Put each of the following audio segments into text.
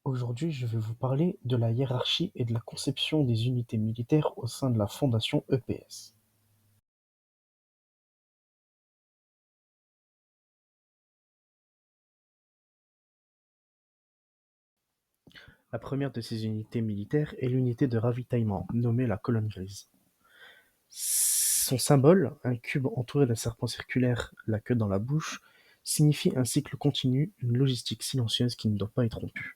Aujourd'hui, je vais vous parler de la hiérarchie et de la conception des unités militaires au sein de la Fondation EPS. La première de ces unités militaires est l'unité de ravitaillement, nommée la colonne grise. Son symbole, un cube entouré d'un serpent circulaire, la queue dans la bouche, signifie un cycle continu, une logistique silencieuse qui ne doit pas être rompue.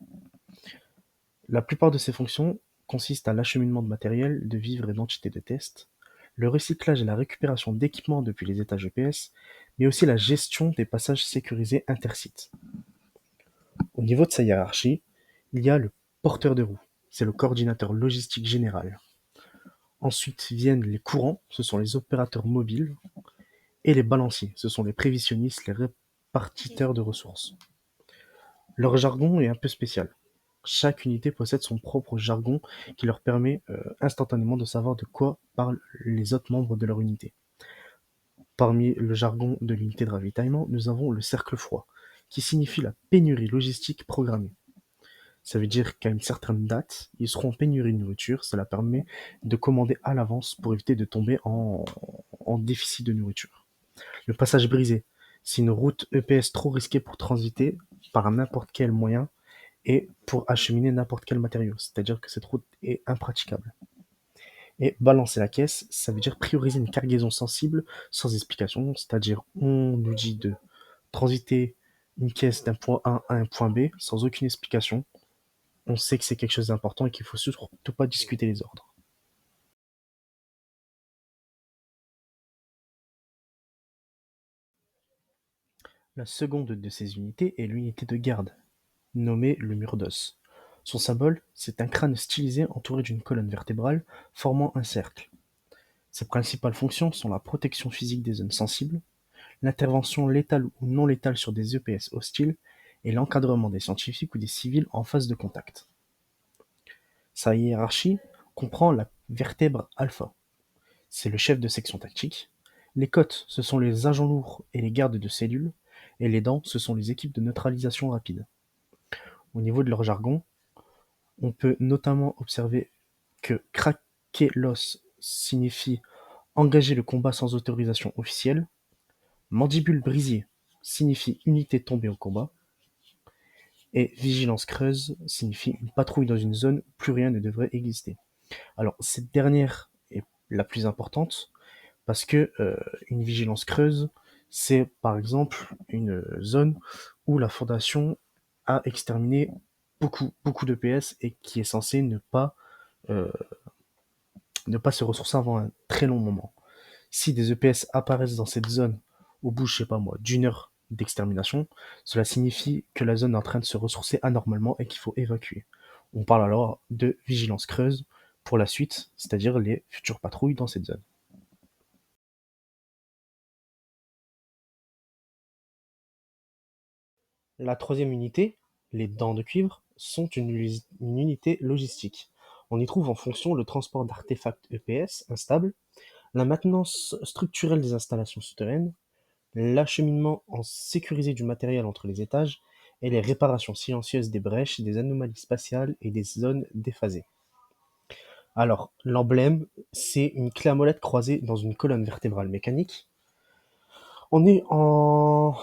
La plupart de ses fonctions consistent à l'acheminement de matériel, de vivres et d'entités de test, le recyclage et la récupération d'équipements depuis les étages EPS, mais aussi la gestion des passages sécurisés intersites. Au niveau de sa hiérarchie, il y a le porteur de roue, c'est le coordinateur logistique général. Ensuite viennent les courants, ce sont les opérateurs mobiles, et les balanciers, ce sont les prévisionnistes, les répartiteurs de ressources. Leur jargon est un peu spécial. Chaque unité possède son propre jargon qui leur permet instantanément de savoir de quoi parlent les autres membres de leur unité. Parmi le jargon de l'unité de ravitaillement, nous avons le cercle froid, qui signifie la pénurie logistique programmée. Ça veut dire qu'à une certaine date, ils seront en pénurie de nourriture. Cela permet de commander à l'avance pour éviter de tomber en déficit de nourriture. Le passage brisé, c'est une route EPS trop risquée pour transiter par n'importe quel moyen et pour acheminer n'importe quel matériau. C'est-à-dire que cette route est impraticable. Et balancer la caisse, ça veut dire prioriser une cargaison sensible sans explication. C'est-à-dire on nous dit de transiter une caisse d'un point A à un point B sans aucune explication. On sait que c'est quelque chose d'important et qu'il faut surtout pas discuter les ordres. La seconde de ces unités est l'unité de garde, nommée le mur d'os. Son symbole, c'est un crâne stylisé entouré d'une colonne vertébrale formant un cercle. Ses principales fonctions sont la protection physique des zones sensibles, l'intervention létale ou non létale sur des EPS hostiles et l'encadrement des scientifiques ou des civils en phase de contact. Sa hiérarchie comprend la vertèbre alpha, c'est le chef de section tactique. Les côtes, ce sont les agents lourds et les gardes de cellules, et les dents, ce sont les équipes de neutralisation rapide. Au niveau de leur jargon, on peut notamment observer que craquer l'os signifie engager le combat sans autorisation officielle, mandibule brisée signifie unité tombée au combat, et vigilance creuse signifie une patrouille dans une zone où plus rien ne devrait exister. Alors, cette dernière est la plus importante parce que une vigilance creuse, c'est par exemple une zone où la Fondation a exterminé beaucoup de PS et qui est censée euh, ne pas se ressourcer avant un très long moment. Si des EPS apparaissent dans cette zone au bout, je sais pas moi, d'une heure d'extermination, cela signifie que la zone est en train de se ressourcer anormalement et qu'il faut évacuer. On parle alors de vigilance creuse pour la suite, c'est-à-dire les futures patrouilles dans cette zone. La troisième unité, les dents de cuivre, sont une unité logistique. On y trouve en fonction le transport d'artefacts EPS instables, la maintenance structurelle des installations souterraines, l'acheminement en sécurisé du matériel entre les étages et les réparations silencieuses des brèches, des anomalies spatiales et des zones déphasées. Alors, l'emblème, c'est une clé à molette croisée dans une colonne vertébrale mécanique. On est en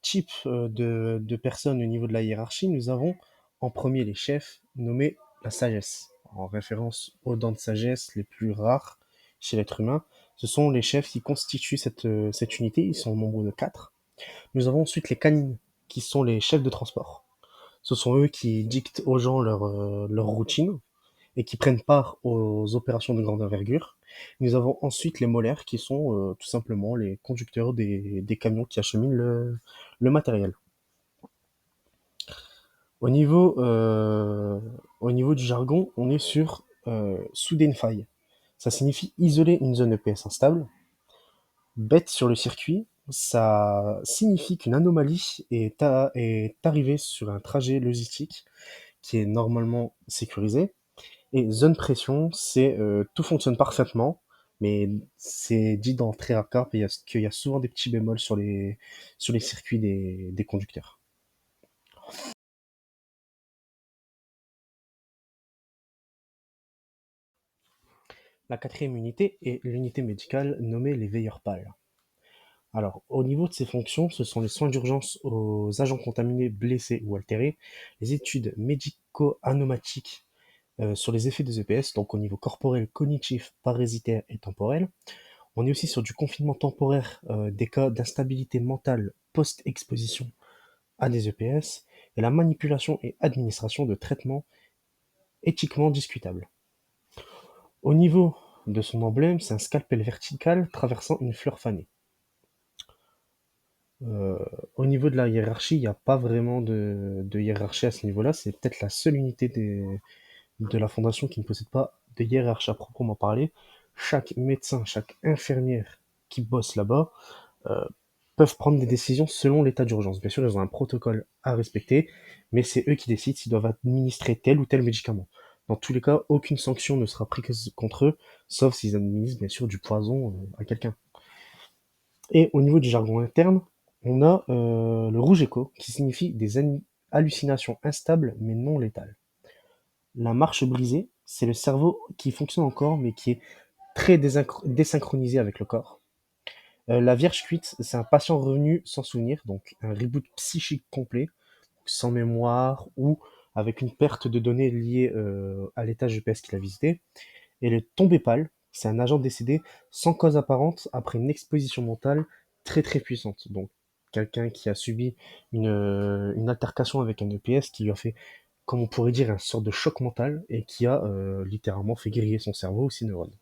type de personnes au niveau de la hiérarchie. Nous avons en premier les chefs nommés la sagesse, en référence aux dents de sagesse les plus rares chez l'être humain. Ce sont les chefs qui constituent cette unité, ils sont au nombre de 4. Nous avons ensuite les canines, qui sont les chefs de transport. Ce sont eux qui dictent aux gens leur routine et qui prennent part aux opérations de grande envergure. Nous avons ensuite les molaires, qui sont tout simplement les conducteurs des camions qui acheminent le matériel. Au niveau, euh, au niveau du jargon, on est sur souder une faille. Ça signifie isoler une zone EPS instable. Bête sur le circuit, ça signifie qu'une anomalie est arrivée sur un trajet logistique qui est normalement sécurisé. Et zone pression, c'est tout fonctionne parfaitement, mais c'est dit dans très rare cas qu'il y a souvent des petits bémols sur les circuits des conducteurs. La quatrième unité est l'unité médicale nommée les veilleurs pâles. Alors, au niveau de ses fonctions, ce sont les soins d'urgence aux agents contaminés, blessés ou altérés, les études médico-anomatiques sur les effets des EPS, donc au niveau corporel, cognitif, parasitaire et temporel. On est aussi sur du confinement temporaire des cas d'instabilité mentale post-exposition à des EPS et la manipulation et administration de traitements éthiquement discutables. Au niveau de son emblème, c'est un scalpel vertical traversant une fleur fanée. Euh, Au niveau de la hiérarchie, il n'y a pas vraiment de hiérarchie à ce niveau-là. C'est peut-être la seule unité de la fondation qui ne possède pas de hiérarchie à proprement parler. Chaque médecin, chaque infirmière qui bosse là-bas euh, peuvent prendre des décisions selon l'état d'urgence. Bien sûr, ils ont un protocole à respecter, mais c'est eux qui décident s'ils doivent administrer tel ou tel médicament. Dans tous les cas, aucune sanction ne sera prise contre eux, sauf s'ils administrent bien sûr du poison à quelqu'un. Et au niveau du jargon interne, on a le rouge écho, qui signifie des hallucinations instables mais non létales. La marche brisée, c'est le cerveau qui fonctionne encore mais qui est très désynchronisé avec le corps. La Vierge cuite, c'est un patient revenu sans souvenir, donc un reboot psychique complet, sans mémoire ou avec une perte de données liée à l'état GPS qu'il a visité. Et le tombé pâle, c'est un agent décédé sans cause apparente après une exposition mentale très très puissante. Donc quelqu'un qui a subi une altercation avec un EPS qui lui a fait, comme on pourrait dire, un sort de choc mental et qui a littéralement fait griller son cerveau ou ses neurones.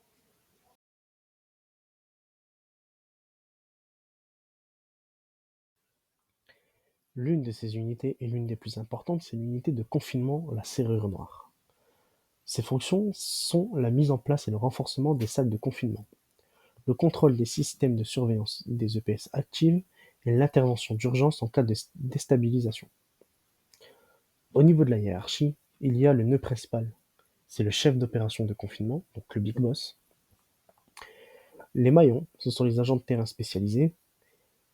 L'une de ces unités et l'une des plus importantes, c'est l'unité de confinement, la serrure noire. Ses fonctions sont la mise en place et le renforcement des salles de confinement, le contrôle des systèmes de surveillance des EPS actives et l'intervention d'urgence en cas de déstabilisation. Au niveau de la hiérarchie, il y a le nœud principal, c'est le chef d'opération de confinement, donc le big boss. Les maillons, ce sont les agents de terrain spécialisés,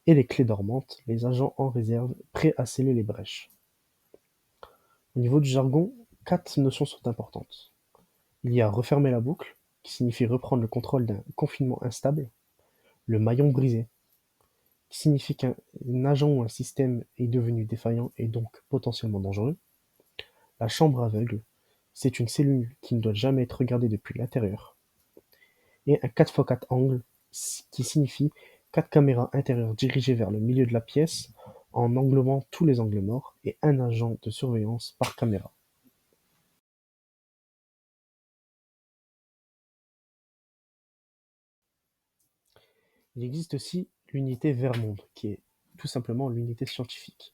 et les clés dormantes, les agents en réserve prêts à sceller les brèches. Au niveau du jargon, 4 notions sont importantes. Il y a refermer la boucle, qui signifie reprendre le contrôle d'un confinement instable, le maillon brisé, qui signifie qu'un agent ou un système est devenu défaillant et donc potentiellement dangereux. La chambre aveugle, c'est une cellule qui ne doit jamais être regardée depuis l'intérieur. Et un 4x4 angle, qui signifie 4 caméras intérieures dirigées vers le milieu de la pièce en englobant tous les angles morts et un agent de surveillance par caméra. Il existe aussi l'unité Vermonde, qui est tout simplement l'unité scientifique.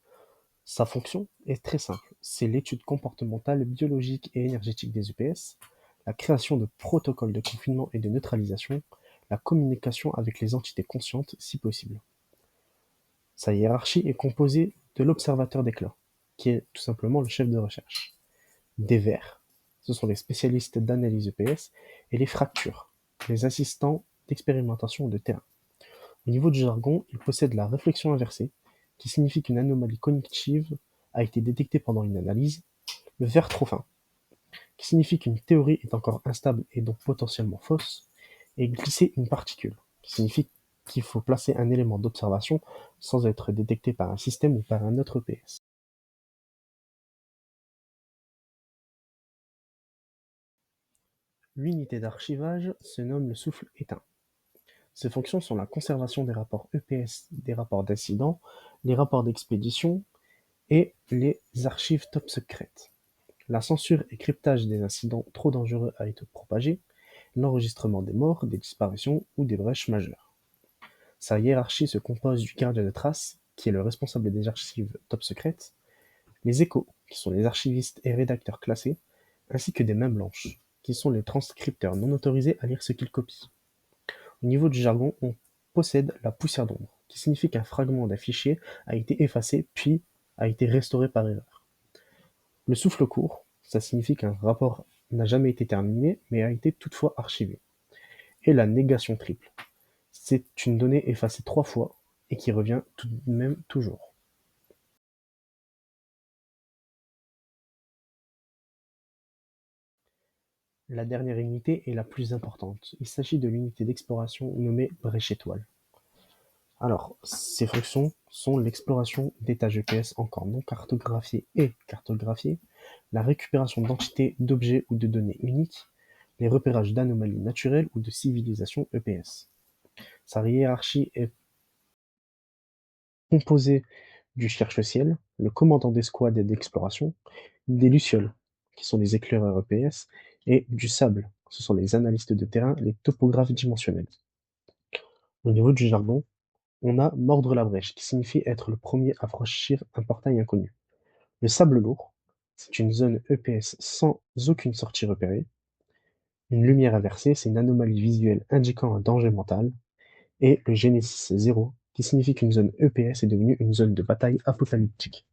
Sa fonction est très simple, c'est l'étude comportementale, biologique et énergétique des EPS, la création de protocoles de confinement et de neutralisation, la communication avec les entités conscientes si possible. Sa hiérarchie est composée de l'observateur d'éclat, qui est tout simplement le chef de recherche, des vers, ce sont les spécialistes d'analyse EPS, et les fractures, les assistants d'expérimentation de terrain. Au niveau du jargon, il possède la réflexion inversée, qui signifie qu'une anomalie cognitive a été détectée pendant une analyse, le ver trop fin, qui signifie qu'une théorie est encore instable et donc potentiellement fausse, et glisser une particule, qui signifie qu'il faut placer un élément d'observation sans être détecté par un système ou par un autre PS. L'unité d'archivage se nomme le souffle éteint. Ses fonctions sont la conservation des rapports EPS, des rapports d'incidents, les rapports d'expédition et les archives top secrètes. La censure et cryptage des incidents trop dangereux à être propagés, l'enregistrement des morts, des disparitions ou des brèches majeures. Sa hiérarchie se compose du gardien de traces, qui est le responsable des archives top secrètes, les échos, qui sont les archivistes et rédacteurs classés, ainsi que des mains blanches, qui sont les transcripteurs non autorisés à lire ce qu'ils copient. Au niveau du jargon, on possède la poussière d'ombre, qui signifie qu'un fragment d'un fichier a été effacé puis a été restauré par erreur. Le souffle court, ça signifie qu'un rapport n'a jamais été terminé, mais a été toutefois archivé. Et la négation triple, c'est une donnée effacée 3 fois et qui revient tout de même toujours. La dernière unité est la plus importante. Il s'agit de l'unité d'exploration nommée brèche étoile. Alors, ses fonctions sont l'exploration d'étages EPS encore non cartographiés et cartographiés, la récupération d'entités, d'objets ou de données uniques, les repérages d'anomalies naturelles ou de civilisations EPS. Sa hiérarchie est composée du cherche-ciel, le commandant d'escouade et d'exploration, des lucioles, qui sont les éclaireurs EPS, et du sable, ce sont les analystes de terrain, les topographes dimensionnels. Au niveau du jargon, on a mordre la brèche, qui signifie être le premier à franchir un portail inconnu. Le sable lourd, c'est une zone EPS sans aucune sortie repérée. Une lumière inversée, c'est une anomalie visuelle indiquant un danger mental. Et le Genesis 0, qui signifie qu'une zone EPS est devenue une zone de bataille apocalyptique.